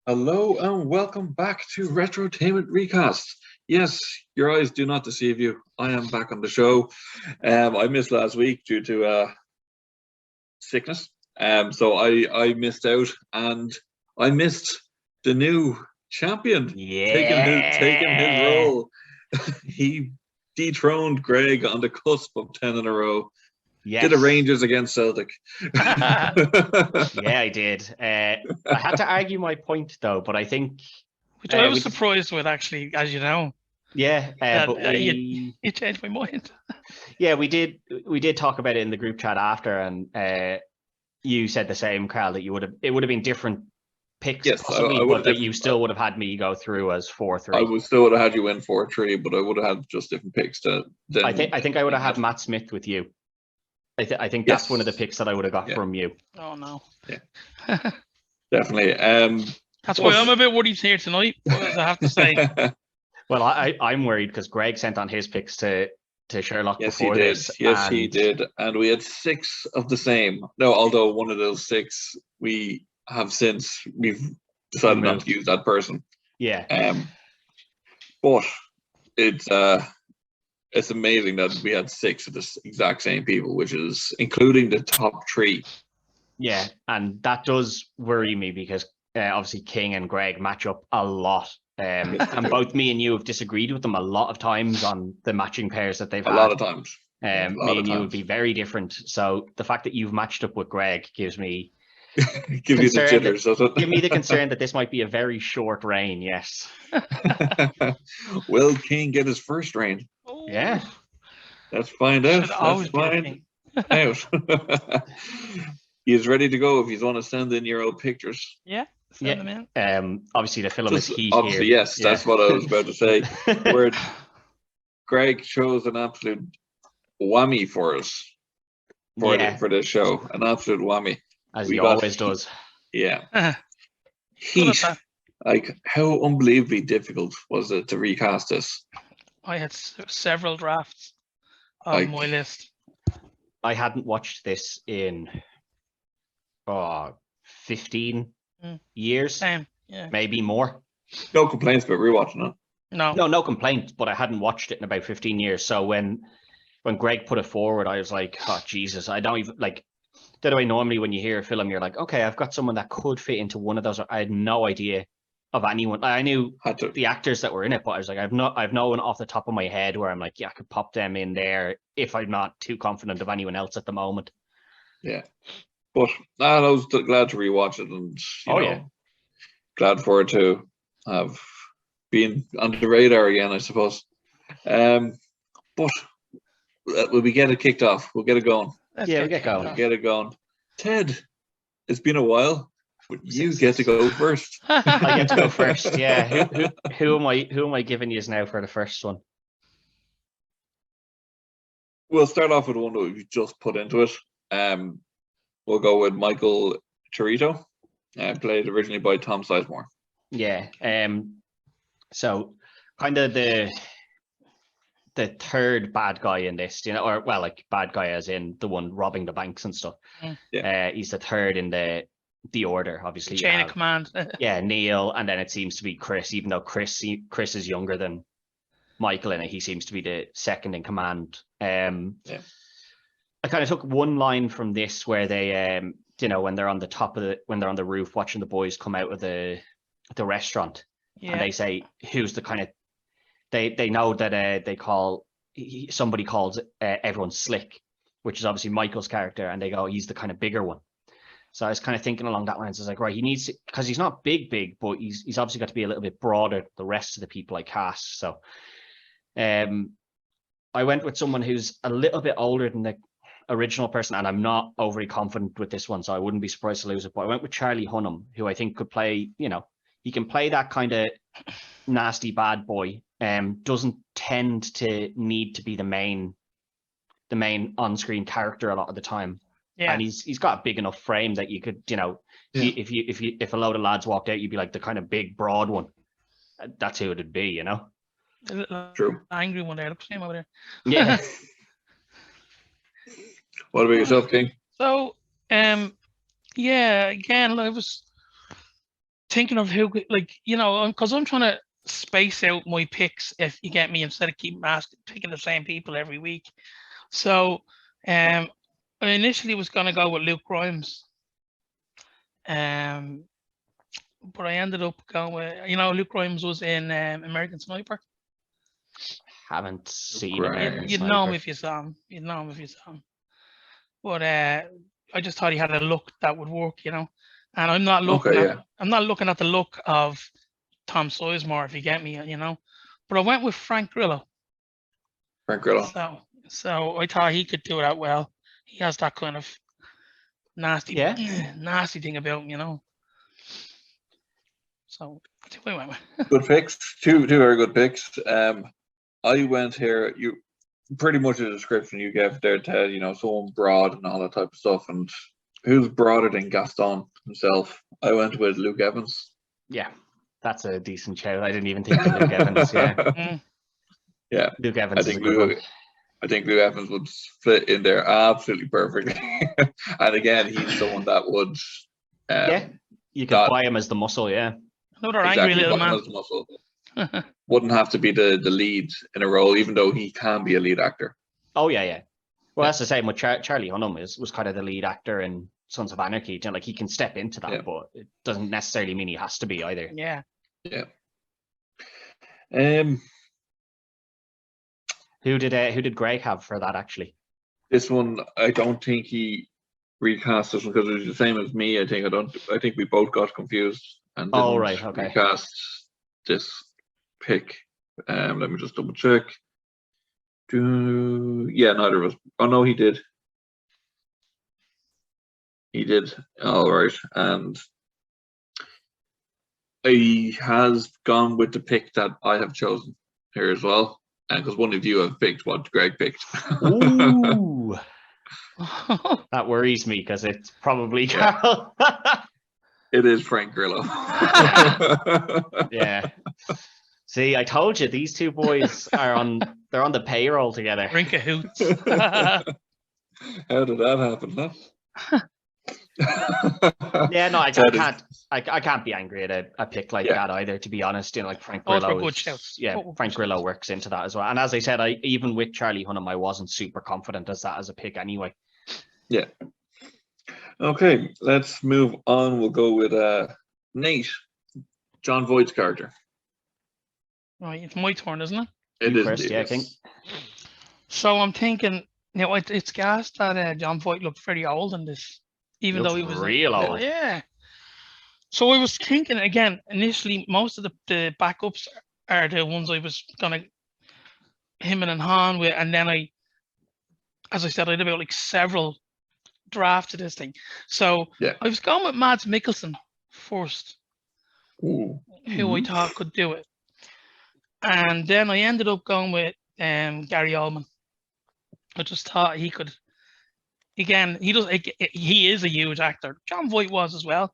Hello and welcome back to Retrotainment Recast. Yes, your eyes do not deceive you. I am back on the show. I missed last week due to sickness. So I missed out, and I missed the new champion taking his Yeah. role. He dethroned Greg on the cusp of 10 in a row. Did the Yes. Rangers against Celtic. Yeah, I did. I had to argue my point though, but I think Which I was we just, surprised with, actually, as you know. yeah, but You changed my mind. yeah, we did talk about it in the group chat after, and you said the same, Carl, that it would have been different picks Yes, possibly, I would but have that you still would have had me go through as 4-3. I would still would have had you win 4-3, but I would have had just different picks. I think I would have had Matt Smith with you. I think that's one of the picks that I would have got from you. Oh no. Yeah. Definitely. That's why I'm a bit worried here tonight, as I have to say. Well, I'm worried because Greg sent on his picks to Sherlock before this. Yes, he did. And we had 6 of the same. No, although one of those 6 we've decided not to use that person. Yeah. But it's amazing that we had 6 of the exact same people, which is including the top 3. Yeah, and that does worry me because obviously King and Greg match up a lot. And both me and you have disagreed with them a lot of times on the matching pairs that they've had. A lot of times. Me and you would be very different. So the fact that you've matched up with Greg gives me Give you the jitters, does it? Give me the concern that this might be a very short reign, yes. Will King get his first reign? Oh. Yeah. Let's find out. Let's find out. He's ready to go if you want to send in your old pictures. Yeah. Send them in. Obviously the film is heat obviously, here. Yes, that's what I was about to say. Where Greg chose an absolute whammy for us for this show. An absolute whammy. As he always does. Yeah. Heat. Like, how unbelievably difficult was it to recast this? I had several drafts on my list. I hadn't watched this in 15 years. Same. Yeah. Maybe more. No complaints about rewatching it. No complaints, but I hadn't watched it in about 15 years. So when Greg put it forward, I was like, oh Jesus, I don't even like that way. Normally when you hear a film, you're like, okay, I've got someone that could fit into one of those. I had no idea of anyone. I knew the actors that were in it, but I was like, I've no one off the top of my head where I'm like, yeah, I could pop them in there if I'm not too confident of anyone else at the moment. Yeah. But I was glad to rewatch it, and glad for it to have been on the radar again, I suppose. But will we get it kicked off? We'll get it going. We'll get going. We'll get it going. Ted, it's been a while, but you get to go first. I get to go first. Yeah. Who am I giving you now for the first one? We'll start off with one that we just put into it. We'll go with Michael Chirito, played originally by Tom Sizemore. Yeah. So kind of the third bad guy in this, or like bad guy as in the one robbing the banks and stuff. Yeah. He's the third in the order, obviously. Chain of command. Yeah, Neil, and then it seems to be Chris, even though Chris is younger than Michael in it. He seems to be the second in command. I kind of took one line from this where they, when they're on the roof watching the boys come out of the restaurant, and they say, who's the kind of, they know that somebody calls everyone Slick, which is obviously Michael's character, and they go, he's the kind of bigger one. So I was kind of thinking along that line. So I was like, right, he needs, because he's not big, but he's obviously got to be a little bit broader than the rest of the people I cast. So I went with someone who's a little bit older than the original person, and I'm not overly confident with this one, so I wouldn't be surprised to lose it. But I went with Charlie Hunnam, who I think could play, he can play that kind of nasty bad boy. Doesn't tend to need to be the main on-screen character a lot of the time. Yeah. And he's got a big enough frame that you could, if a load of lads walked out, you'd be like the kind of big broad one. That's who it'd be, A little True. Angry one there. Look at him over there. Yeah. What about yourself, King? So, again, I was thinking of who, like, you know, because I'm trying to space out my picks, if you get me, instead of picking the same people every week. So, I initially was going to go with Luke Grimes, but I ended up going with, you know, Luke Grimes was in American Sniper. Haven't seen Grimes. American You'd Sniper. know him if you saw him. You'd know him if you saw him. But I just thought he had a look that would work, you know. And I'm not looking Okay, at I'm not looking at the look of Tom Sizemore, if you get me, you know. But I went with Frank Grillo. Frank Grillo. So I thought he could do that well. He has that kind of nasty thing about him, you know. So that's who I went with. Good picks. Two very good picks. I went here. You pretty much a description you gave there, Ted. You know, someone broad and all that type of stuff. And who's broader than Gaston himself? I went with Luke Evans. Yeah, that's a decent shout. I didn't even think of Luke Evans. Yeah, yeah. Luke Evans is a good one. I think Luke Evans would fit in there absolutely perfectly. And again, he's someone that would. You could buy him as the muscle. Yeah, another angry little man. Wouldn't have to be the lead in a role, even though he can be a lead actor. Oh yeah. Well, that's the same with Charlie Hunnam was kind of the lead actor in Sons of Anarchy. You know, like he can step into that, but it doesn't necessarily mean he has to be either. Yeah. Who did Greg have for that actually? This one, I don't think he recast this one because it was the same as me. I think we both got confused and didn't recast this pick. Let me just double check. Neither of us. Oh no, he did. He did. All right, and he has gone with the pick that I have chosen here as well, and because one of you have picked what Greg picked. Ooh, that worries me because it's probably Carl. It is Frank Grillo. Yeah. See, I told you these two boys they're on the payroll together. In cahoots. How did that happen, huh? Yeah, no, I can't be angry at a pick like that either, to be honest. You know, like Frank Grillo Frank Grillo works into that as well. And as I said, even with Charlie Hunnam, I wasn't super confident as a pick anyway. Yeah. Okay, let's move on. We'll go with Nate, John Voight's character. Right, it's my turn, isn't it? It is, first, I think. So I'm thinking, you know, it's gas that John Voight looked very old in this, even though he was real old. Yeah. So I was thinking again. Initially, most of the backups are the ones I was gonna him and Han with, and then as I said, I did about like several drafts of this thing. So I was going with Mads Mikkelsen first, who I thought could do it. And then I ended up going with Gary Allman. I just thought he could. Again, he is a huge actor. John Voight was as well,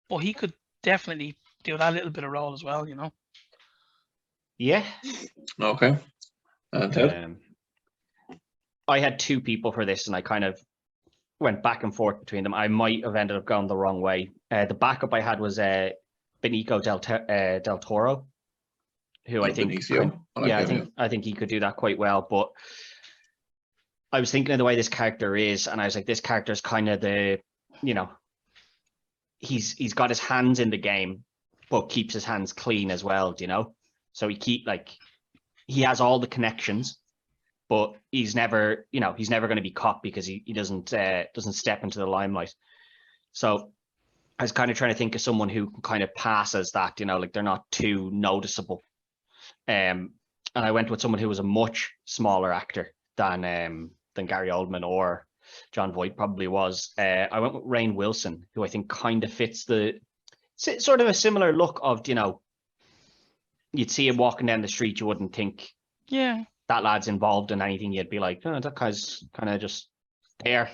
but he could definitely do that little bit of role as well, you know. Yeah. Okay. I had two people for this, and I kind of went back and forth between them. I might have ended up going the wrong way. The backup I had was Benicio del Toro, who I think, I think he could do that quite well. But I was thinking of the way this character is, and I was like, this character is kind of the, you know, he's got his hands in the game, but keeps his hands clean as well, you know. So he has all the connections, but he's never going to be caught because he doesn't step into the limelight. So I was kind of trying to think of someone who can kind of pass as that, you know, like they're not too noticeable. And I went with someone who was a much smaller actor than Gary Oldman or John Voight probably was. I went with Rayne Wilson, who I think kind of fits the sort of a similar look of, you know, you'd see him walking down the street, you wouldn't think that lad's involved in anything. You'd be like, oh, that guy's kind of just there.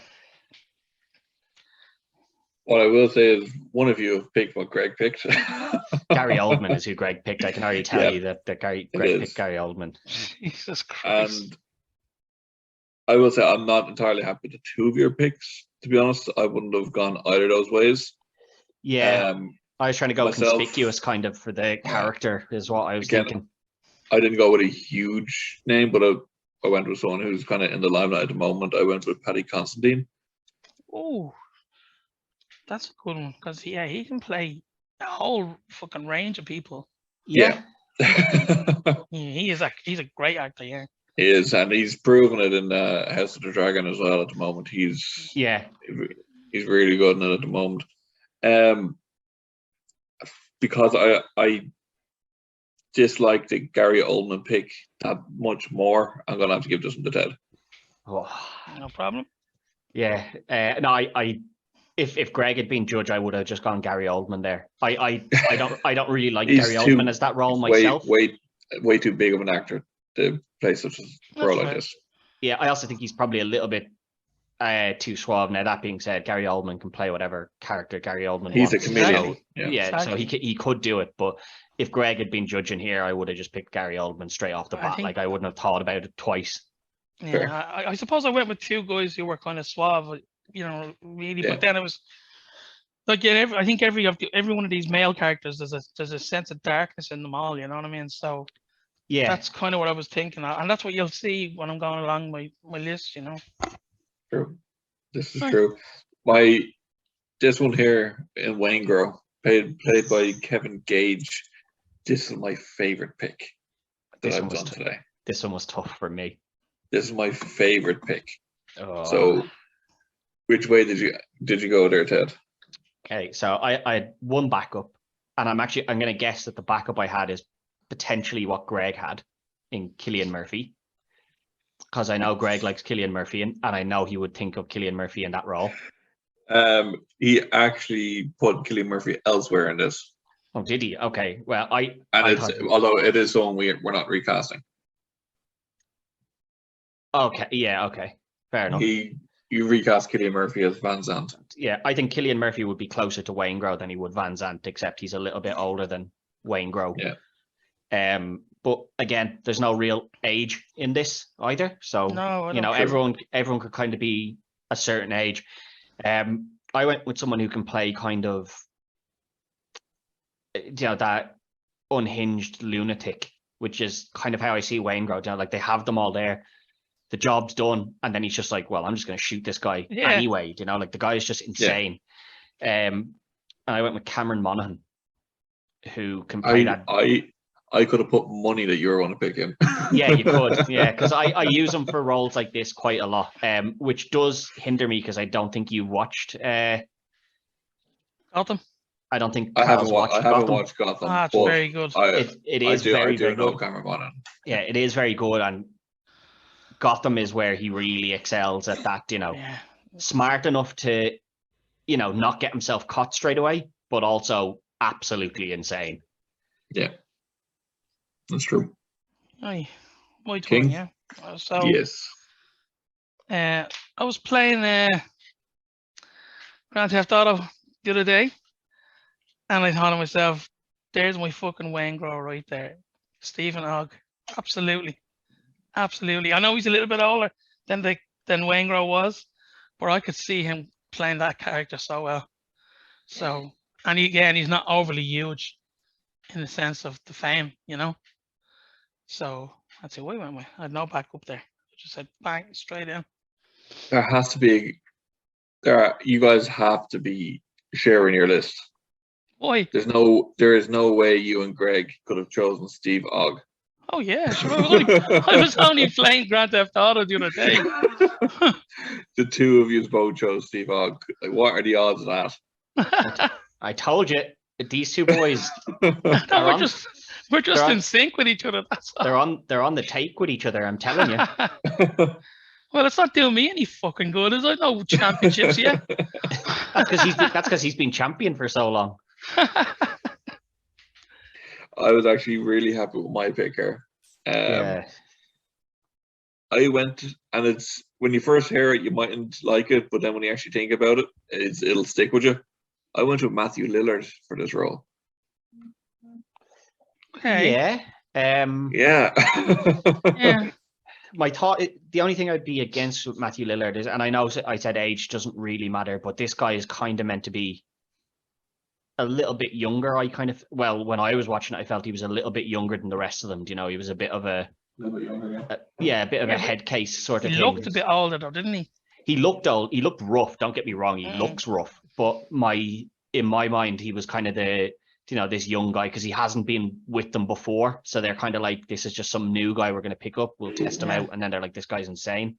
What I will say is one of you have picked what Greg picked. Gary Oldman is who Greg picked. I can already tell you that Greg picked Gary Oldman. Jesus Christ. And I will say I'm not entirely happy with the two of your picks. To be honest, I wouldn't have gone either of those ways. Yeah, I was trying to go Myself, conspicuous kind of for the character is what I was thinking. I didn't go with a huge name, but I went with someone who's kind of in the limelight at the moment. I went with Paddy Considine. Oh, that's a good one because he can play a whole fucking range of people. Yeah. He's a great actor. Yeah, he is, and he's proven it in House of the Dragon as well. At the moment, he's really good in it at the moment. Because I dislike the Gary Oldman pick that much more, I'm gonna have to give this one to Ted. Oh. no problem. Yeah. No, I if Greg had been judge, I would have just gone Gary Oldman there. I don't really like Gary Oldman as that role myself. Way too big of an actor to play such a role like this. Yeah, I also think he's probably a little bit too suave. Now that being said, Gary Oldman can play whatever character Gary Oldman wants. He's a chameleon. So he could do it. But if Greg had been judging here, I would have just picked Gary Oldman straight off the bat. Like I wouldn't have thought about it twice. Yeah, I suppose I went with two guys who were kind of suave, really. But then it was like, I think every one of these male characters there's a sense of darkness in them all. You know what I mean? So yeah, that's kind of what I was thinking, and that's what you'll see when I'm going along my list. True. This is true. This one here in Waingro, played by Kevin Gage. This is my favorite pick that I've done today. This one was tough for me. This is my favorite pick. Oh. So, which way did you go there, Ted? Okay, so I had one backup, and I'm going to guess that the backup I had is potentially what Greg had in Cillian Murphy, because I know Greg likes Cillian Murphy, and I know he would think of Cillian Murphy in that role. He actually put Cillian Murphy elsewhere in this. Oh, did he? Okay, well, although it is someone we're not recasting. Okay, yeah, okay, fair enough. You recast Cillian Murphy as Van Zandt. Yeah, I think Cillian Murphy would be closer to Waingro than he would Van Zandt, except he's a little bit older than Waingro. Yeah. But again, there's no real age in this either. So everyone could kind of be a certain age. I went with someone who can play kind of that unhinged lunatic, which is kind of how I see Waingro. Like they have them all there. The job's done, and then he's just like, well, I'm just going to shoot this guy anyway. Like the guy is just insane. And I went with Cameron Monaghan, who can play that. I could have put money that you were going to pick him. Yeah, you could. Yeah, because I use him for roles like this quite a lot, which does hinder me because I don't think you watched Gotham. I don't think I haven't watched Gotham. It's very good. It is very good. Cameron Monaghan. Yeah, it is very good, and Gotham is where he really excels at that. Smart enough to, not get himself caught straight away, but also absolutely insane. Yeah, that's true. Aye, my King. turn. Yeah. So yes. I was playing Grand Theft Auto the other day, and I thought to myself, "There's my fucking Waingro right there, Stephen Ogg. Absolutely. I know he's a little bit older than Waingro was, but I could see him playing that character so well. So, and he's not overly huge in the sense of the fame, So that's who I went with. I had no backup there. I just said bang straight in. There has to be. You guys have to be sharing your list. Why? There is no way you and Greg could have chosen Steve Ogg. Oh yeah, sure. I was only playing Grand Theft Auto the other day. The two of you both chose Steve Ogg. Like, what are the odds of that? I told you, these two boys. We're just in sync with each other. That's all. They're on the take with each other. I'm telling you. Well, it's not doing me any fucking good, is it? No championships yet. That's because he's been champion for so long. I was actually really happy with my pick here. I went, and it's when you first hear it, you mightn't like it, but then when you actually think about it, it'll stick with you. I went with Matthew Lillard for this role. Okay. Yeah. Yeah. My thought, the only thing I'd be against with Matthew Lillard is, and I know I said age doesn't really matter, but this guy is kind of meant to be a little bit younger. When I was watching it, I felt he was a little bit younger than the rest of them. You know, he was a bit of a little bit younger, a bit of Yeah, a but head case sort He of looked thing. a bit older though, didn't he? He looked old. He looked rough. Don't get me wrong. He Mm. looks rough, but in my mind, he was kind of this young guy because he hasn't been with them before. So they're kind of like, this is just some new guy we're going to pick up. We'll test him Yeah. out, and then they're like, this guy's insane.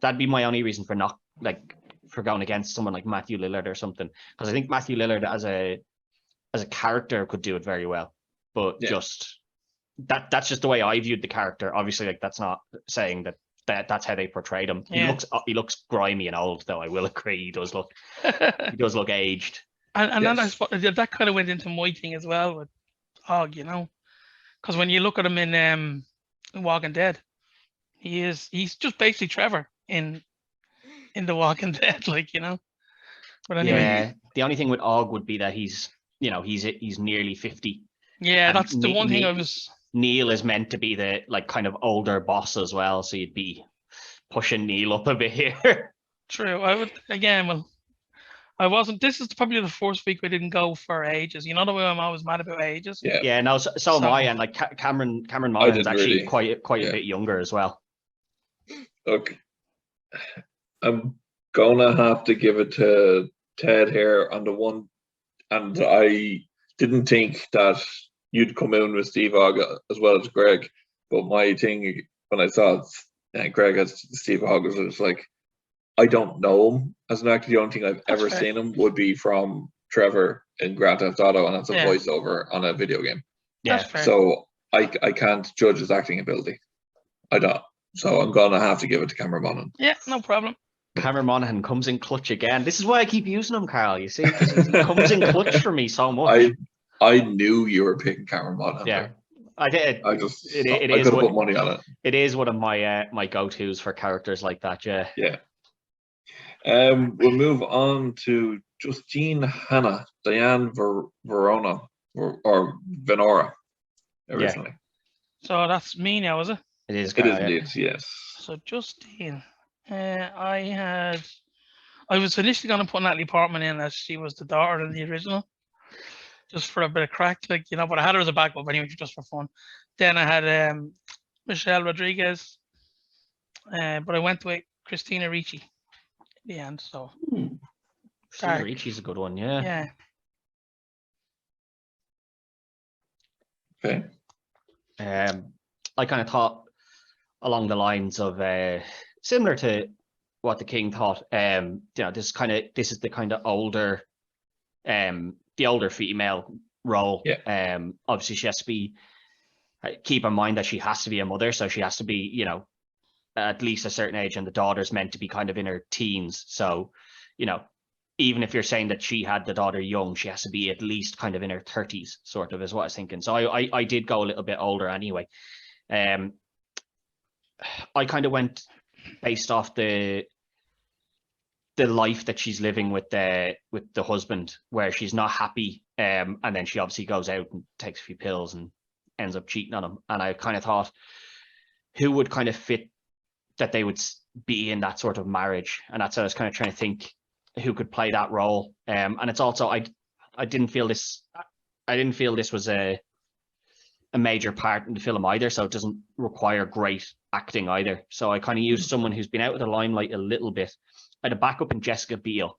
That'd be my only reason for going against someone like Matthew Lillard or something, because I think Matthew Lillard as a character could do it very well, but just that's just the way I viewed the character. Obviously, like, that's not saying that's how they portrayed him. Yeah. He looks grimy and old, though. I will agree, he does look aged. And then Yes. that kind of went into my thing as well with Og, you know, because when you look at him in Walking Dead, he's just basically Trevor in The Walking Dead, like, you know. But anyway, Yeah, the only thing with Og would be that he's nearly 50. yeah, And that's the one thing I was. Neil is meant to be the kind of older boss as well, so you'd be pushing Neil up a bit here. True. I wasn't. This is probably the first week we didn't go for ages. You know the way I'm always mad about ages. Yeah. Yeah, no, so am I, and like Cameron Monaghan's didn't actually really. quite a bit younger as well. Look, I'm gonna have to give it to Ted here on the one, and I didn't think that you'd come in with Steve Ogg as well as Greg, but my thing when I saw Greg as Steve Ogg was just like, I don't know him as an actor. The only thing I've ever seen him would be from Trevor in Grand Theft Auto, and that's a voiceover on a video game. Yeah, so I can't judge his acting ability. I don't. So I'm gonna have to give it to Cameron Monaghan. Yeah, no problem. Cameron Monaghan comes in clutch again. This is why I keep using him, Carl. You see, he comes in clutch for me so much. I knew you were picking Cameron Monaghan. Yeah, I did. I could have put money on it. It is one of my go-tos for characters like that. Yeah. Yeah. We'll move on to Justine Hanna, Diane Verona, or Venora originally. So that's me now, is it? It is. It is indeed, yes. So Justine, I was initially going to put Natalie Portman in as she was the daughter in the original, just for a bit of crack, like, you know. But I had her as a backup anyway, just for fun. Then I had Michelle Rodriguez, but I went with Christina Ricci in the end. So Christina Ricci's a good one, yeah. Yeah. Okay. I kind of thought along the lines of similar to what the King thought. You know, this is the kind of older, the older female role. Yeah. Obviously she has to be. Keep in mind that she has to be a mother, so she has to be, you know, at least a certain age, and the daughter's meant to be kind of in her teens. So, you know, even if you're saying that she had the daughter young, she has to be at least kind of in her 30s, sort of, is what I was thinking. So I did go a little bit older anyway. I kind of went based off the life that she's living with the husband, where she's not happy, and then she obviously goes out and takes a few pills and ends up cheating on him. And I kind of thought, who would kind of fit that they would be in that sort of marriage? And that's what I was kind of trying to think, who could play that role. And it's also, I didn't feel this was a major part in the film either, so it doesn't require great acting either. So I kind of used someone who's been out of the limelight a little bit. I had a backup in Jessica Biel,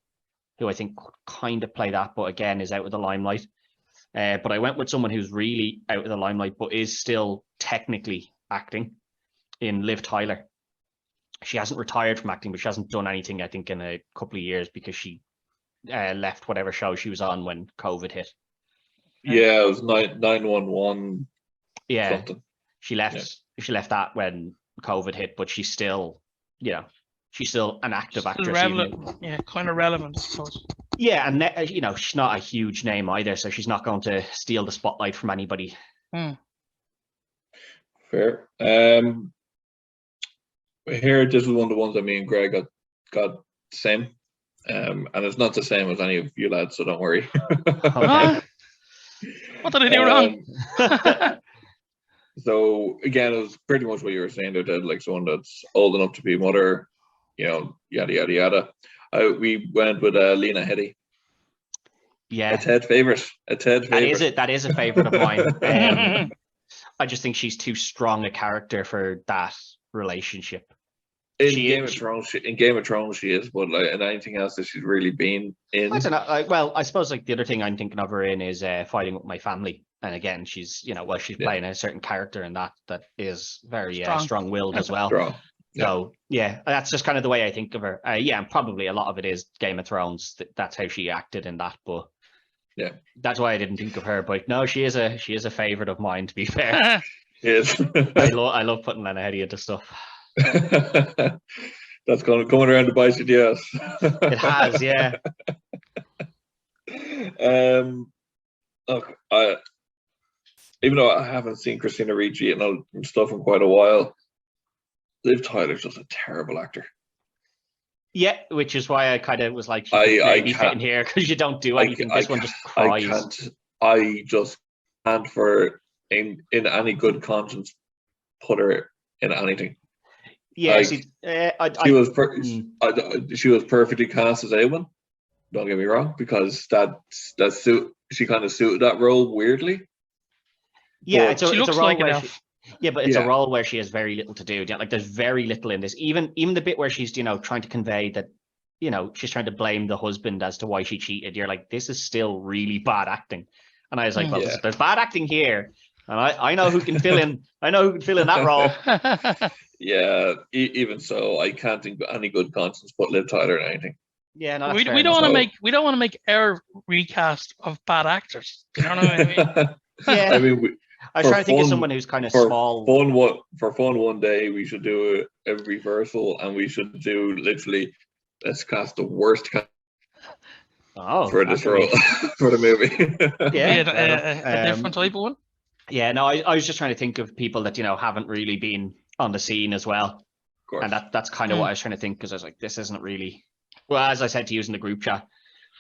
who I think could kind of play that, but again is out of the limelight. But I went with someone who's really out of the limelight, but is still technically acting, in Liv Tyler. She hasn't retired from acting, but she hasn't done anything, I think, in a couple of years, because she left whatever show she was on when COVID hit. Yeah, it was 911. Yeah, something. She left that when COVID hit, but she's still, you know, she's still an active actress. Yeah, kind of relevant, I suppose. Yeah, and you know, she's not a huge name either, so she's not going to steal the spotlight from anybody. Fair. Here, this is one of the ones that me and Greg got the same, and it's not the same as any of you lads, so don't worry. What did I do wrong? So again, it was pretty much what you were saying there, Ted, like someone that's old enough to be a mother, you know, yada yada yada. We went with Lena Headey. Yeah, A Ted favorite. that is a favorite of mine. I just think she's too strong a character for that relationship. In Game of Thrones, she is, but like in anything else that she's really been in. I don't know. Well, I suppose like the other thing I'm thinking of her in is Fighting With My Family, and again, she's she's playing a certain character in that is very strong-willed as well. Strong. Yeah. So yeah, that's just kind of the way I think of her. And probably a lot of it is Game of Thrones. That's how she acted in that, but yeah, that's why I didn't think of her. But no, she is a favorite of mine. To be fair, yes. I love putting Lena Headey into stuff. That's coming around to bite you, yes. It has, yeah. Look, even though I haven't seen Christina Ricci and stuff in quite a while, Liv Tyler's just a terrible actor. Yeah, which is why I kind of was like, maybe fit in here because you don't do anything. This one just cries. I just can't, in any good conscience, put her in anything. Yeah, like, she was perfectly cast as Allman. Don't get me wrong, because she kind of suited that role weirdly. Yeah, she looks like enough. But it's a role where she has very little to do. Like there's very little in this. Even the bit where she's trying to convey that she's trying to blame the husband as to why she cheated. You're like, this is still really bad acting. And I was like, well, there's bad acting here, and I know who can fill in. I know who can fill in that role. Yeah, even so, I can't think of any good conscience put Liv Tyler in anything. Yeah, no, we don't want to make our recast of bad actors. You know what I mean? Yeah, I mean, I try to think of someone who's kind of small. For fun, one day we should do a reversal, and we should do literally let's cast the worst cast for this role for the movie. A different type of one. Yeah, no, I was just trying to think of people that haven't really been on the scene as well. Of course. And that's kind of what I was trying to think, because I was like, this isn't really. Well, as I said to you in the group chat,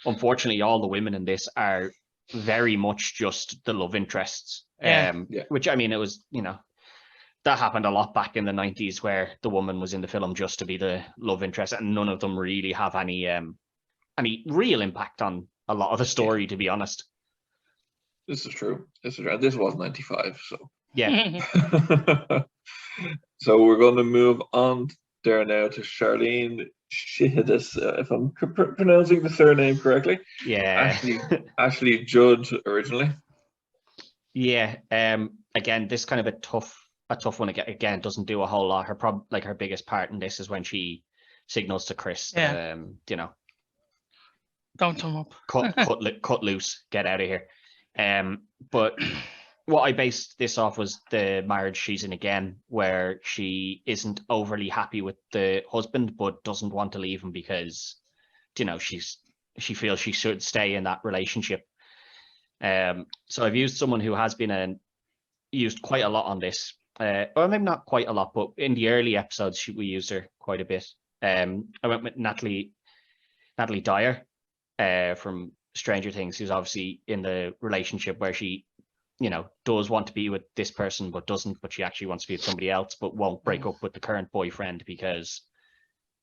unfortunately, all the women in this are very much just the love interests. Which, I mean, it was, that happened a lot back in the 90s where the woman was in the film just to be the love interest, and none of them really have any real impact on a lot of the story, to be honest. This is true. This was 95, so. Yeah. So we're going to move on there now to Charlene Shihidis, if I'm pronouncing the surname correctly. Yeah. Ashley Judd originally. Yeah. Again, this kind of a tough one. Again, doesn't do a whole lot. Her biggest part in this is when she signals to Chris. Yeah. Don't come up. cut loose. Get out of here. But what I based this off was the marriage she's in again, where she isn't overly happy with the husband, but doesn't want to leave him because, she feels she should stay in that relationship. So I've used someone who has been used quite a lot on this. Or maybe not quite a lot, but in the early episodes, we used her quite a bit. I went with Natalie Dyer from Stranger Things, who's obviously in the relationship where she does want to be with this person, but doesn't, but she actually wants to be with somebody else, but won't break up with the current boyfriend because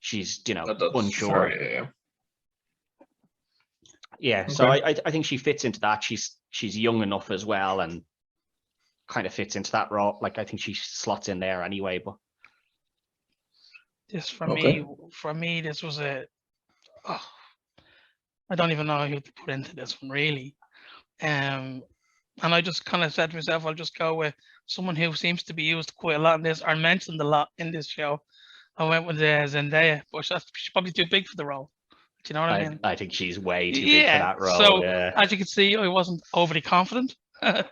she's, unsure. Yeah. Okay. So I think she fits into that. She's young enough as well, and kind of fits into that role. Like, I think she slots in there anyway, but. This for me, this was I don't even know who to put into this one, really. And I just kind of said to myself, I'll just go with someone who seems to be used quite a lot in this, or mentioned a lot in this show. I went with Zendaya, but she's probably too big for the role. Do you know what I mean? I think she's way too big for that role. So, as you can see, I wasn't overly confident. Yeah.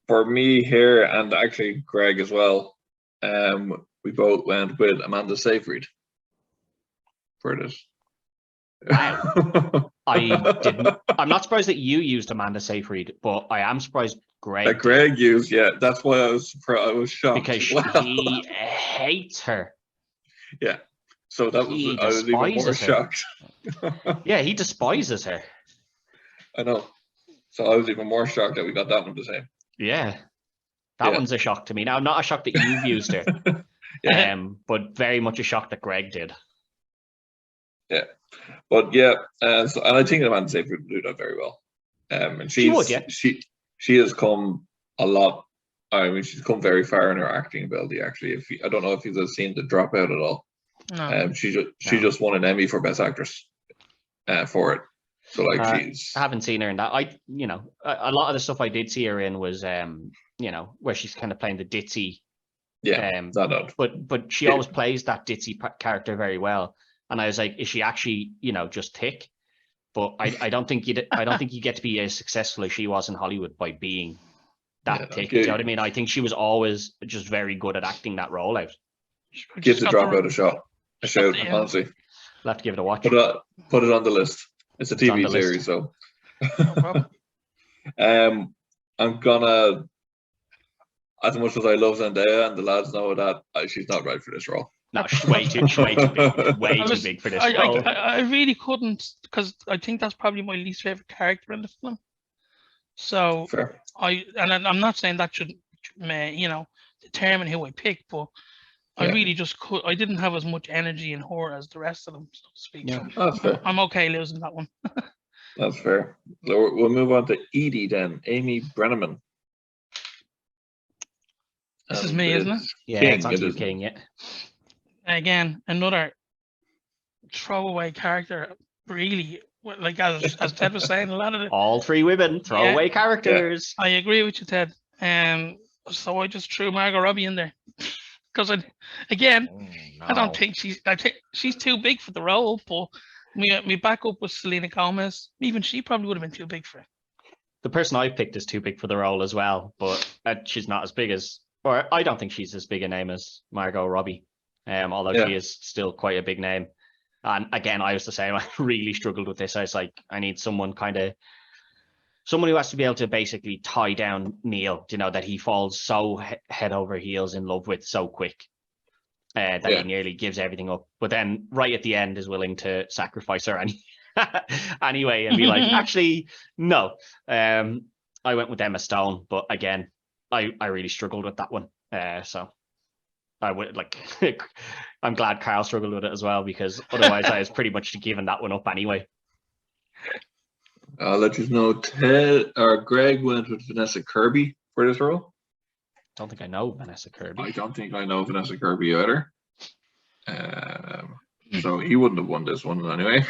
For me here, and actually Greg as well, we both went with Amanda Seyfried for this. Wow. I'm not surprised that you used Amanda Seyfried, but I am surprised Greg. That Greg used, that's why I was surprised. I was shocked because he hates her. Yeah, so I was even more shocked. Yeah, he despises her. I know. So I was even more shocked that we got that one the same. Yeah, that one's a shock to me. Now, not a shock that you've used her, but very much a shock that Greg did. But yeah, and I think Amanda Seyfried would do that very well. And She would, yeah. she has come a lot. I mean, she's come very far in her acting ability. Actually, I don't know if you've seen The Dropout at all. No. She just won an Emmy for Best Actress for it. So like I haven't seen her in that. A lot of the stuff I did see her in was where she's kind of playing the ditzy. Yeah. But she always plays that ditzy character very well. And I was like, is she actually just thick? But I don't think you get to be as successful as she was in Hollywood by being that thick. Do you know what I mean? I think she was always just very good at acting that role out. Give The Dropout a shot. Honestly. I'll have to give it a watch. Put it on the list. It's a TV series, so. No problem. I'm gonna, as much as I love Zendaya and the lads know that she's not right for this role. No, she's way too big. Way too big for this role. I really couldn't, because I think that's probably my least favorite character in the film. So fair. I'm not saying that should determine who I pick, but I really just I didn't have as much energy in her as the rest of them, so to speak. Yeah, so that's fair. I'm okay losing that one. That's fair. So we'll move on to Edie then, Amy Brenneman. This is me, isn't it? Yeah, it's on you, King. Yeah. Again, another throwaway character. Really, like as Ted was saying, a lot of it. All three women throwaway characters. I agree with you, Ted. So I just threw Margot Robbie in there because I don't think she's too big for the role. But me backup was Selena Gomez. Even she probably would have been too big for it. The person I picked is too big for the role as well, but she's not as big as, or I don't think she's as big a name as Margot Robbie. Although she is still quite a big name. And again, I was the same. I really struggled with this. I was like, I need someone who has to be able to basically tie down Neil, that he falls so head over heels in love with so quick that he nearly gives everything up. But then right at the end is willing to sacrifice her anyway and be like, actually, no. I went with Emma Stone, but again, I really struggled with that one. So I would I'm glad Carl struggled with it as well, because otherwise I was pretty much giving that one up anyway. I'll let you know, Ted or Greg went with Vanessa Kirby for this role. Don't think I know Vanessa Kirby. I don't think I know Vanessa Kirby either. So he wouldn't have won this one anyway.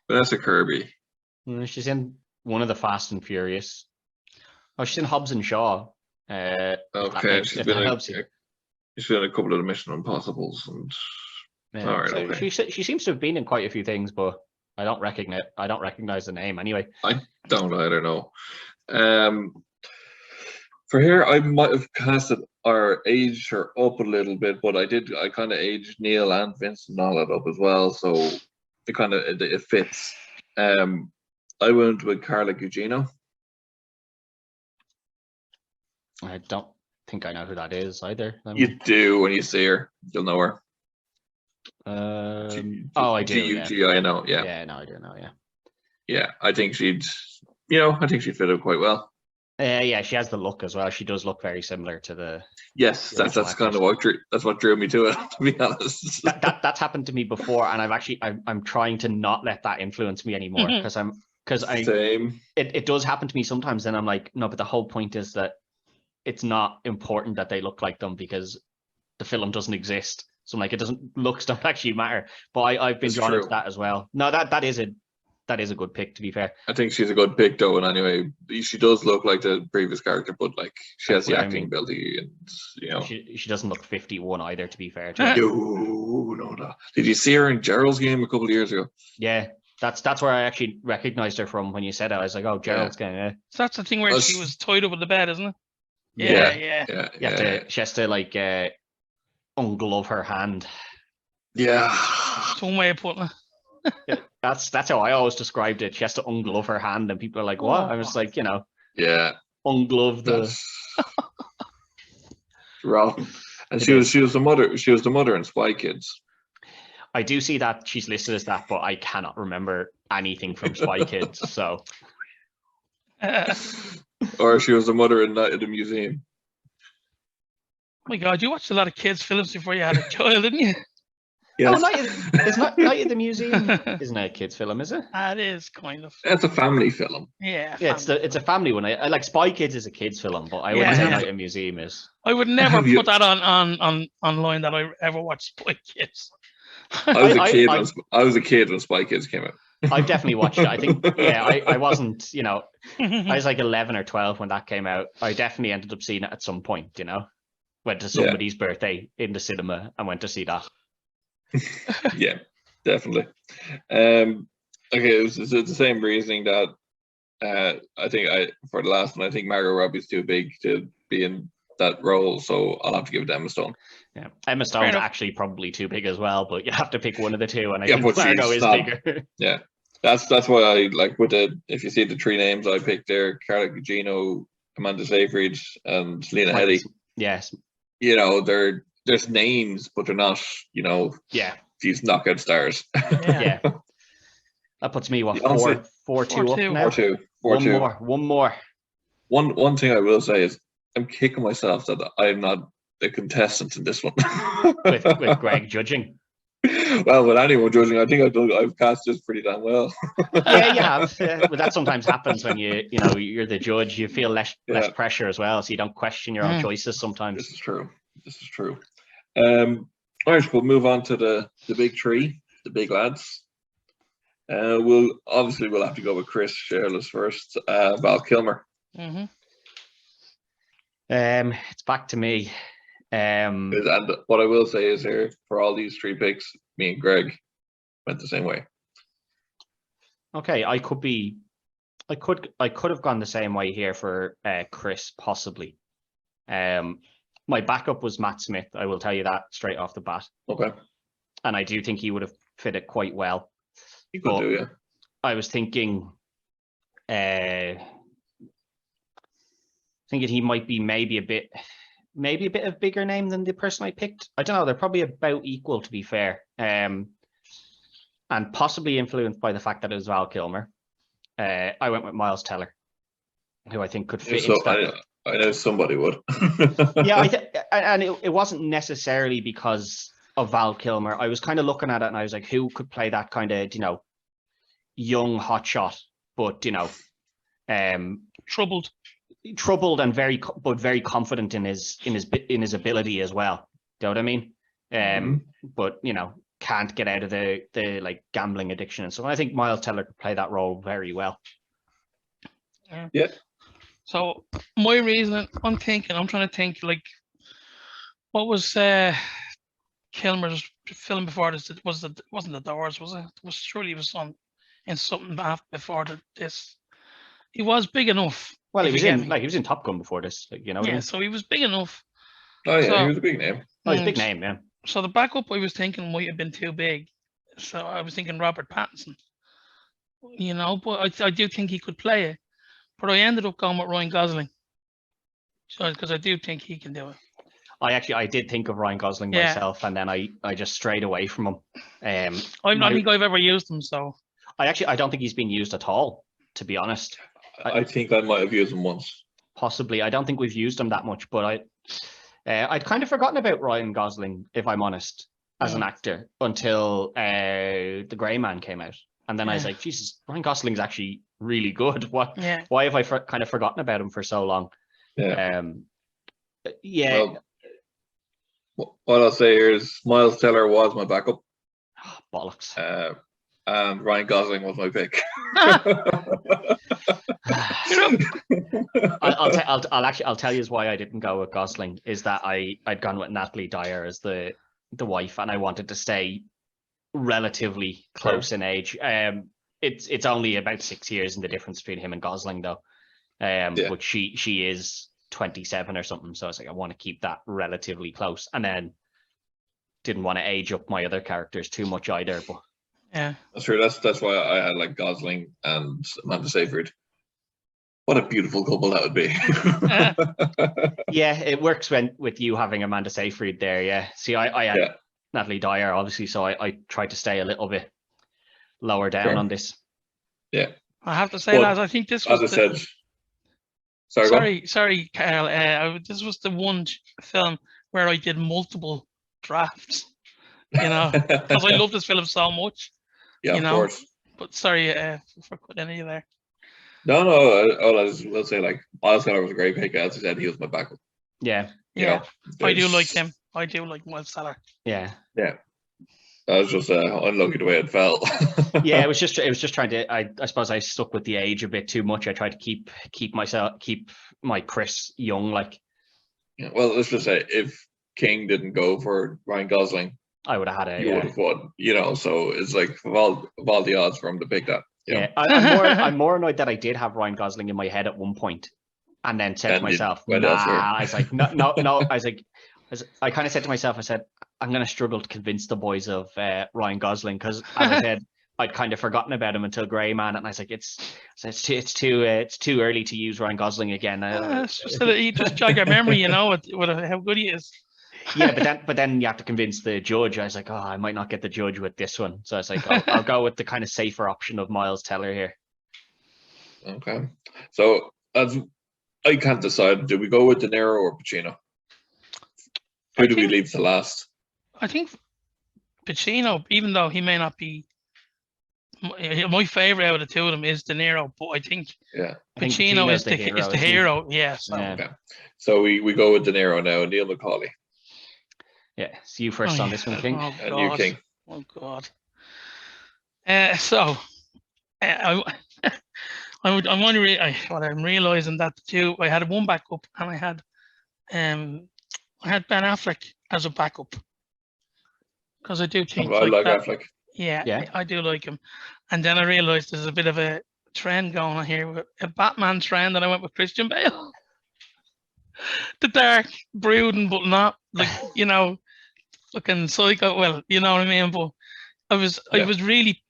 Vanessa Kirby. She's in one of the Fast and Furious. Oh, she's in Hobbs and Shaw. Okay, she's been in a couple of the Mission Impossibles, and all right. So okay. She seems to have been in quite a few things, but I don't recognize the name anyway. I don't either. No. For here, I might have casted or aged her up a little bit, but I kind of aged Neil and Vincent all that up as well, so it fits. I went with Carla Gugino. I don't think I know who that is either. You do when you see her, you'll know her. I do. I know. Yeah. Yeah, no, I do know. Yeah. Yeah, I think she'd fit in quite well. Yeah, she has the look as well. She does look very similar to the. Yes, that's kind of what drew me to it. To be honest, that's happened to me before, and I'm trying to not let that influence me anymore because it does happen to me sometimes. And I'm like, no, but the whole point is that it's not important that they look like them because the film doesn't exist. So I'm like, looks don't actually matter. But I've been drawn into that as well. No, that is a good pick, to be fair. I think she's a good pick though, and anyway, she does look like the previous character, but like she has the acting ability, and she doesn't look 51 either, to be fair. No. Did you see her in Gerald's Game a couple of years ago? Yeah. That's where I actually recognized her from when you said it. I was like, oh, Gerald's Game. Yeah. So that's the thing where she was tied up with the bed, isn't it? Yeah. She has to like unglove her hand. Yeah. That's one way of putting it. Yeah, that's how I always described it. She has to unglove her hand, and people are like, "What?" I was like, unglove the. Wrong. And she was the mother. She was the mother in Spy Kids. I do see that she's listed as that, but I cannot remember anything from Spy Kids. So. Or she was the mother in Night at the Museum. Oh my God, you watched a lot of kids' films before you had a child, didn't you? Yes. Oh, it's not Night at the Museum. Isn't it a kids' film? Is it? That is kind of. That's a family film. Yeah. Yeah, it's a family one. I like Spy Kids is a kids' film, but I wouldn't Yeah. say Night at the Museum is. I would never Have you- put that on online that I ever watched Spy Kids. I was a I- kid. I- when, I was a kid when Spy Kids came out. I've definitely watched it. I think, yeah, I wasn't, you know, I was like 11 or 12 when that came out. I definitely ended up seeing it at some point, you know. Went to somebody's birthday in the cinema and went to see that. Yeah, definitely. Okay, it's the same reasoning that I think for the last one, I think Margot Robbie's too big to be in that role, so I'll have to give it to Emma Stone. Yeah, Emma Stone's actually probably too big as well, but you have to pick one of the two, and I Yeah, think but she's Margot is not- bigger. Yeah, that's why I like with if you see the three names I picked there, Carla Gugino, Amanda Seyfried, and Lena Headey. Yes. You know, there's names, but they're not, you know, Yeah. these knockout stars. Yeah. That puts me, what, Beyonce. 4-2 up 4-2. now? 4-2. One more. One thing I will say is I'm kicking myself that I'm not a contestant in this one. with Greg judging. Well, with anyone judging, I think I've cast this pretty damn well. Yeah, you have. But that sometimes happens when you're the judge. You feel less pressure as well, so you don't question your own choices sometimes. This is true. All right, we'll move on to the big three, the big lads. We'll have to go with Chris Sherlock first. Val Kilmer. Mm-hmm. It's back to me. And what I will say is here, for all these three picks, me and Greg went the same way. Okay, I could have gone the same way here for Chris, possibly. My backup was Matt Smith. I will tell you that straight off the bat. Okay. And I do think he would have fit it quite well. You could do, yeah. I was thinking he might be maybe a bit of bigger name than the person I picked. I don't know. They're probably about equal, to be fair. And possibly influenced by the fact that it was Val Kilmer. I went with Miles Teller, who I think could fit into that. I know somebody would. Yeah, and it wasn't necessarily because of Val Kilmer. I was kind of looking at it and I was like, who could play that kind of, you know, young hotshot, but, you know, Troubled and very confident in his ability as well. Do you know what I mean? But, you know, can't get out of the like gambling addiction and so on. I think Miles Teller could play that role very well. Yeah. So my reasoning, I'm trying to think like, what was Kilmer's film before this? Wasn't The Doors, was it? Surely it was in something before this. He was big enough. Well, he was in Top Gun before this, like, you know. Yeah, so he was big enough. Oh yeah, So, he was a big name. Oh, he's a big name, yeah. So the backup I was thinking might have been too big. So I was thinking Robert Pattinson. You know, but I do think he could play it. But I ended up going with Ryan Gosling. So because I do think he can do it. I did think of Ryan Gosling myself, and then I just strayed away from him. I don't think I've ever used him, so I don't think he's been used at all, to be honest. I think I might have used him once. Possibly. I don't think we've used him that much, but I'd kind of forgotten about Ryan Gosling, if I'm honest, as an actor, until The Grey Man came out. And then I was like, Jesus, Ryan Gosling's actually really good. Why have I kind of forgotten about him for so long? Yeah. Well, what I'll say here is Miles Teller was my backup. Bollocks. And Ryan Gosling was my pick. I'll tell you why I didn't go with Gosling is that I'd gone with Natalie Dyer as the wife, and I wanted to stay relatively close in age. It's only about 6 years in the difference between him and Gosling, though. But she is 27 or something, so I was like, I want to keep that relatively close, and then didn't want to age up my other characters too much either. But yeah, that's true. That's why I had like Gosling and Amanda Seyfried. What a beautiful couple that would be. Yeah, it works with you having Amanda Seyfried there. Yeah, see, I had Natalie Dyer, obviously, so I tried to stay a little bit lower down on this. Yeah, I have to say, lads, I think this was. As I said, sorry, Carl. This was the one film where I did multiple drafts. you know, because I love this film so much. Yeah, you of know. course. But sorry for cutting any of you there. No, all I will say, like, Miles Teller was a great pick. As I said, he was my backup. Yeah. You Yeah, know, I do like there's- him. I do like Miles Teller. Yeah. Yeah, that was just unlucky the way it fell. Yeah, it was just trying to. I suppose I stuck with the age a bit too much. I tried to keep my Chris young. Like, Yeah, well, let's just say if King didn't go for Ryan Gosling, I would have had a. you would have won. You know, so it's like of all the odds for him to pick that. You know? Yeah, I'm more annoyed that I did have Ryan Gosling in my head at one point, and then said to And you myself, went "Nah." elsewhere. I was like, "No." I kind of said to myself, I said, "I'm going to struggle to convince the boys of Ryan Gosling," because, as I said, I'd kind of forgotten about him until Grey Man, and I was like, "It's too early to use Ryan Gosling again." It's just that he just jog your memory, you know, with how good he is. Yeah, but then you have to convince the judge. I was like, "Oh, I might not get the judge with this one," so I was like, "I'll go with the kind of safer option of Miles Teller here." Okay, so as I can't decide, do we go with De Niro or Pacino? Who do we leave to last? I think Pacino, even though he may not be my favorite out of the two of them, is De Niro, but I think Yeah. Pacino is the hero. is the hero. Yeah. So. Yeah. Okay. So we go with De Niro now. Neil McCauley. Yeah, it's you first on this one, King. Oh, And you, King. Oh God. I'm wondering. What I'm realizing that too. I had one backup, and I had Ben Affleck as a backup, because I do think I like that. Affleck. Yeah, I do like him. And then I realized there's a bit of a trend going on here, with a Batman trend, and I went with Christian Bale. The dark, brooding, but not like, you know, fucking psycho. Well, you know what I mean. But I was really,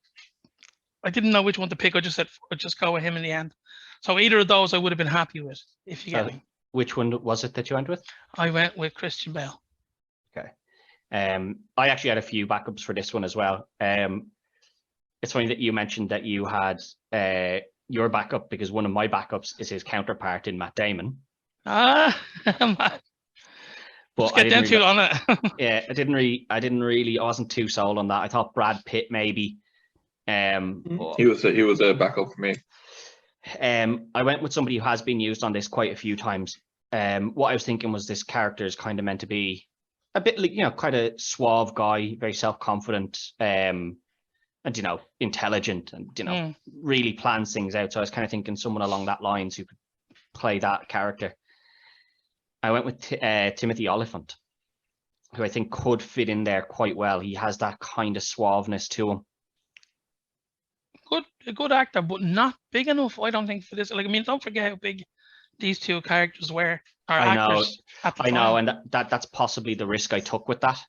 I didn't know which one to pick. I just said I'd just go with him in the end. So either of those I would have been happy with, if you get me. Which one was it that you went with? I went with Christian Bale. Okay. I actually had a few backups for this one as well. It's funny that you mentioned that you had your backup, because one of my backups is his counterpart in Matt Damon. Man. But Let's get down to it on it. Yeah, I wasn't too sold on that. I thought Brad Pitt maybe. He was a backup for me. I went with somebody who has been used on this quite a few times. What I was thinking was this character is kind of meant to be a bit like, you know, quite a suave guy, very self-confident, and, you know, intelligent, and, you know, really plans things out. So I was kind of thinking someone along that lines who could play that character. I went with Timothy Olyphant, who I think could fit in there quite well. He has that kind of suaveness to him. A good actor, but not big enough, I don't think, for this. Like, I mean, don't forget how big these two characters were. I know, time. And that's possibly the risk I took with that.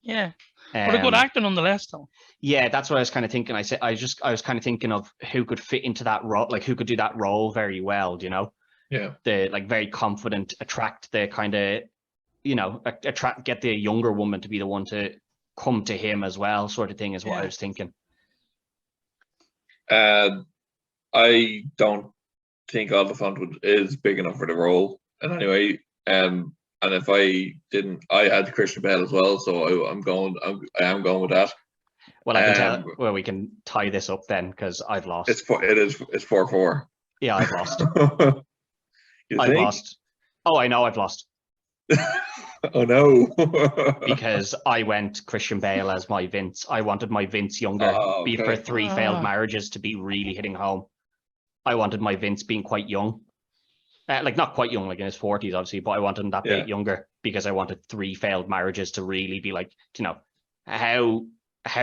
Yeah, but a good actor nonetheless, though. Yeah, that's what I was kind of thinking. I was kind of thinking of who could fit into that role, like who could do that role very well, you know? Yeah. The like very confident, attract the kind of, you know, get the younger woman to be the one to come to him as well, sort of thing, is what I was thinking. I don't think Oliphant is big enough for the role. And anyway, and if I didn't, I had Christian Bale as well, so I am going with that. Well, I can tell. Well, we can tie this up then, because I've lost. It's 4-4. Yeah, I've lost. I've lost. Oh, I know I've lost. Oh no. Because I went Christian Bale as my Vince. I wanted my Vince younger, be for 3 failed marriages to be really hitting home. I wanted my Vince being quite young. Like not quite young, like in his 40s, obviously, but I wanted him that bit younger, because I wanted 3 failed marriages to really be like, you know, how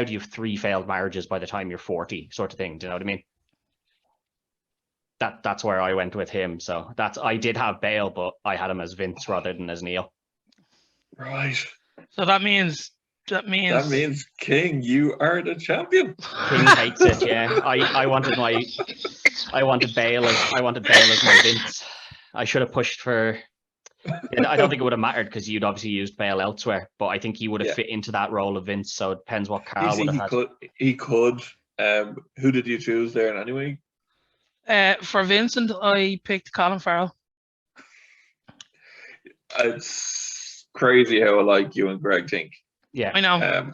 do you have 3 failed marriages by the time you're 40, sort of thing. Do you know what I mean? That's where I went with him. So I did have Bale, but I had him as Vince rather than as Neil. Right. So that means King, you are the champion. King hates it. Yeah, I wanted Bale as my Vince. I should have pushed for. I don't think it would have mattered, because you'd obviously used Bale elsewhere, but I think he would have fit into that role of Vince. So it depends what Carl would have had. He could. Who did you choose there anyway? For Vincent, I picked Colin Farrell. It's crazy how alike you and Greg think. Yeah, I know.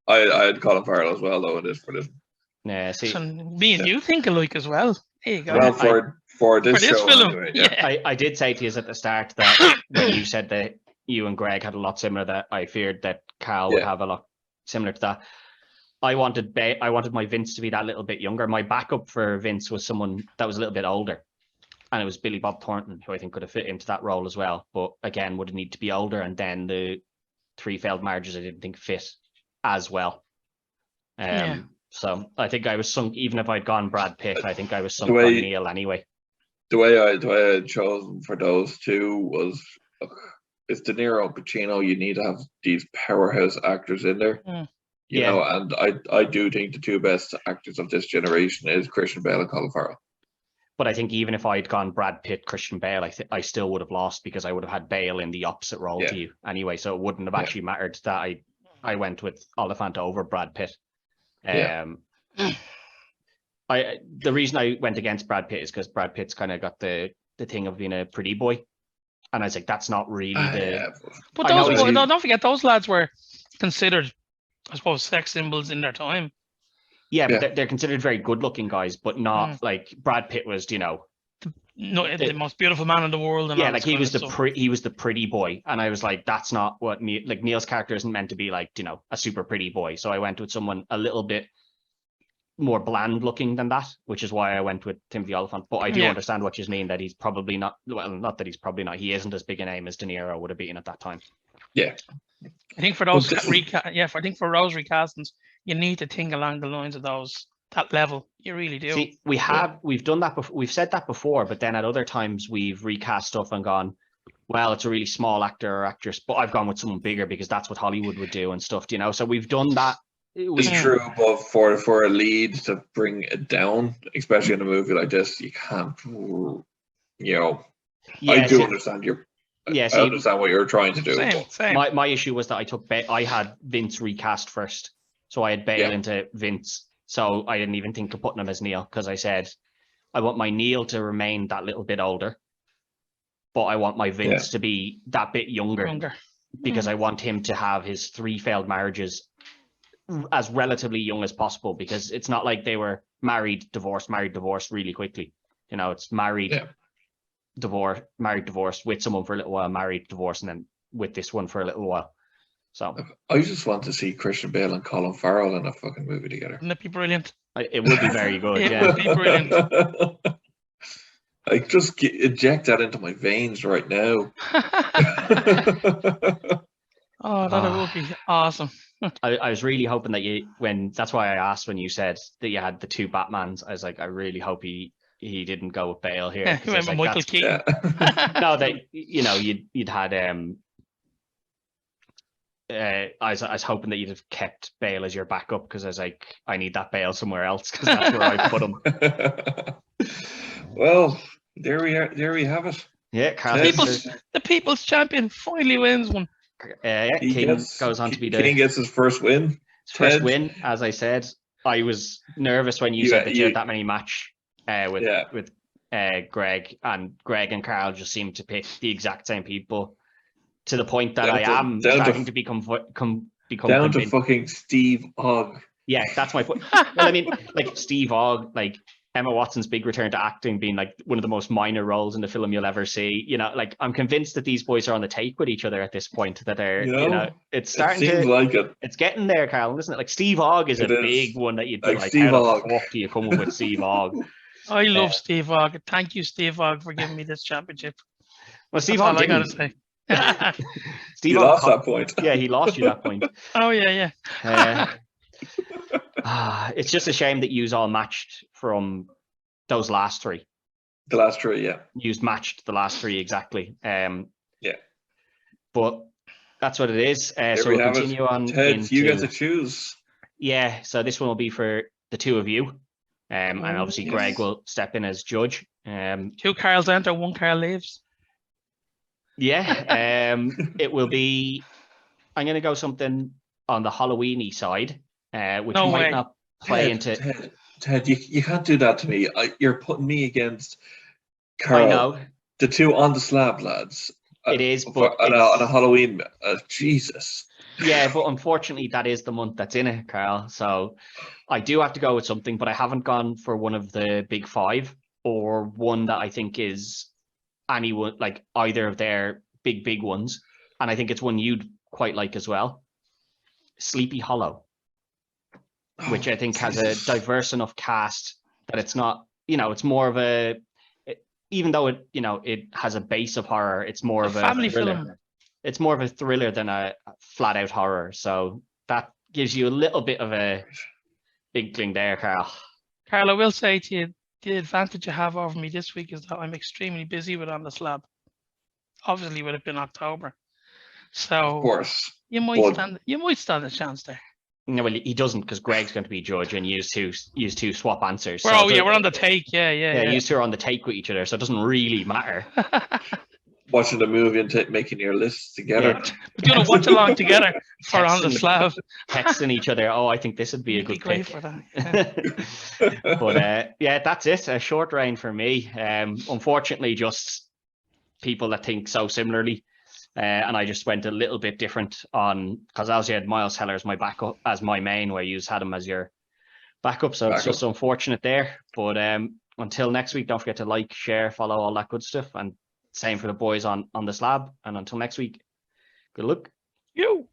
I had Colin Farrell as well, though, in this for this. Yeah, see, So me and you think alike as well. There you go. Well, for this show, film, anyway, yeah. I did say to you at the start that when you said that you and Greg had a lot similar, that I feared that Carl would have a lot similar to that. I wanted my Vince to be that little bit younger. My backup for Vince was someone that was a little bit older, and it was Billy Bob Thornton, who I think could have fit into that role as well. But again, would need to be older, and then the 3 failed marriages I didn't think fit as well. So I think I was sunk. Even if I'd gone Brad Pitt, I think I was sunk on Neil anyway. The way I had chosen for those two was, it's De Niro and Pacino. You need to have these powerhouse actors in there. You know, and I do think the 2 best actors of this generation is Christian Bale and Colin Farrell. But I think even if I'd gone Brad Pitt, Christian Bale, I still would have lost, because I would have had Bale in the opposite role to you anyway. So it wouldn't have actually mattered that I went with Oliphant over Brad Pitt. The reason I went against Brad Pitt is because Brad Pitt's kind of got the thing of being a pretty boy, and I was like, that's not really But don't forget, those lads were considered, I suppose, sex symbols in their time. Yeah, but they're considered very good-looking guys, but not like Brad Pitt was, the most beautiful man in the world. And like he was the pretty boy, and I was like, that's not what Neil's character isn't meant to be like, a super pretty boy. So I went with someone a little bit more bland-looking than that, which is why I went with Timothy Oliphant. But I do understand what you mean, that he's probably not. Well, not that he's probably not. He isn't as big a name as De Niro would have been at that time. Yeah. I think for those recastings, you need to think along the lines of that level. You really do. See, we've done that before. We've said that before, but then at other times we've recast stuff and gone, well, it's a really small actor or actress, but I've gone with someone bigger because that's what Hollywood would do and stuff. So we've done that. It's true, but for a lead to bring it down, especially in a movie like this, you can't. I do understand your. I understand what you're trying to do. Same. My issue was that I had Vince recast first, so I had Bale into Vince, so I didn't even think of putting him as Neil, because I said I want my Neil to remain that little bit older, but I want my Vince to be that bit younger. Because I want him to have his 3 failed marriages as relatively young as possible, because it's not like they were married, divorced really quickly. It's married. Divorced with someone for a little while, married, divorced, and then with this one for a little while. So I just want to see Christian Bale and Colin Farrell in a fucking movie together. Wouldn't it be brilliant? It would be very good. It would be brilliant. I just inject that into my veins right now. Oh, that would be awesome. I was really hoping that that's why I asked when you said that you had the 2 Batmans. I was like, I really hope he didn't go with Bale here. Yeah, you remember Michael Keaton? No, that you'd had I was hoping that you'd have kept Bale as your backup, because I was like, I need that Bale somewhere else, because that's where I put him. Well, there we have it. Yeah, Carl. The people's champion finally wins one. King goes on to be King gets his first win. First win, as I said. I was nervous when you said that you had that many match with Greg, and Greg and Carl just seemed to pick the exact same people, to the point that I am starting to become down to fucking Steve Ogg. Yeah, that's my point. Well, I mean, like Steve Ogg, like Emma Watson's big return to acting being like one of the most minor roles in the film you'll ever see. Like I'm convinced that these boys are on the take with each other at this point, that they're, it's starting it's getting there, Carl, isn't it? Like Steve Ogg is big one that you'd be like, how the fuck do you come up with Steve Ogg? I love Steve Ogg. Thank you, Steve Ogg, for giving me this championship. Well, Steve Ogg, I gotta say. Steve Ogg lost that point. Yeah, he lost you that point. Oh yeah. It's just a shame that yous all matched from those last 3. The last 3, yeah. Yous matched the last 3 exactly. Yeah. But that's what it is. So we'll continue on. Ted, you get to choose. Yeah, so this one will be for the 2 of you. And obviously Greg will step in as judge. 2 Carls enter, 1 Carl leaves. Yeah. It will be, I'm going to go something on the Halloween-y side, which might not play into... Ted, you can't do that to me. You're putting me against Carl. I know. The 2 on the slab lads. It is, but on a Halloween. Jesus. Yeah, but unfortunately, that is the month that's in it, Carl. So I do have to go with something, but I haven't gone for one of the big five or one that I think is anyone like either of their big ones. And I think it's one you'd quite like as well. Sleepy Hollow, which I think has a Jesus. diverse enough cast that it's not, it's more of even though it has a base of horror, it's more A of a family thriller. film. It's more of a thriller than a flat out horror. So that gives you a little bit of a inkling there, Carl. Carl, I will say to you, the advantage you have over me this week is that I'm extremely busy with On the Slab. Obviously, would have been October, Of so course. you might But stand a chance there. No, well, he doesn't because Greg's going to be judge and use two swap answers. We're on the take. Yeah. You two are on the take with each other, so it doesn't really matter. watching the movie and making your lists together. Yeah. We're going to watch along together for On the Slab. Texting each other. Oh, I think this would be a good great pick. for that. Yeah. But yeah, that's it. A short reign for me. Unfortunately, just people that think so similarly. And I just went a little bit different on because I also had Miles Teller as my backup, as my main, where you had him as your backup. So it's just unfortunate there. But until next week, don't forget to like, share, follow, all that good stuff. And same for the boys on the slab. And until next week, good luck. You.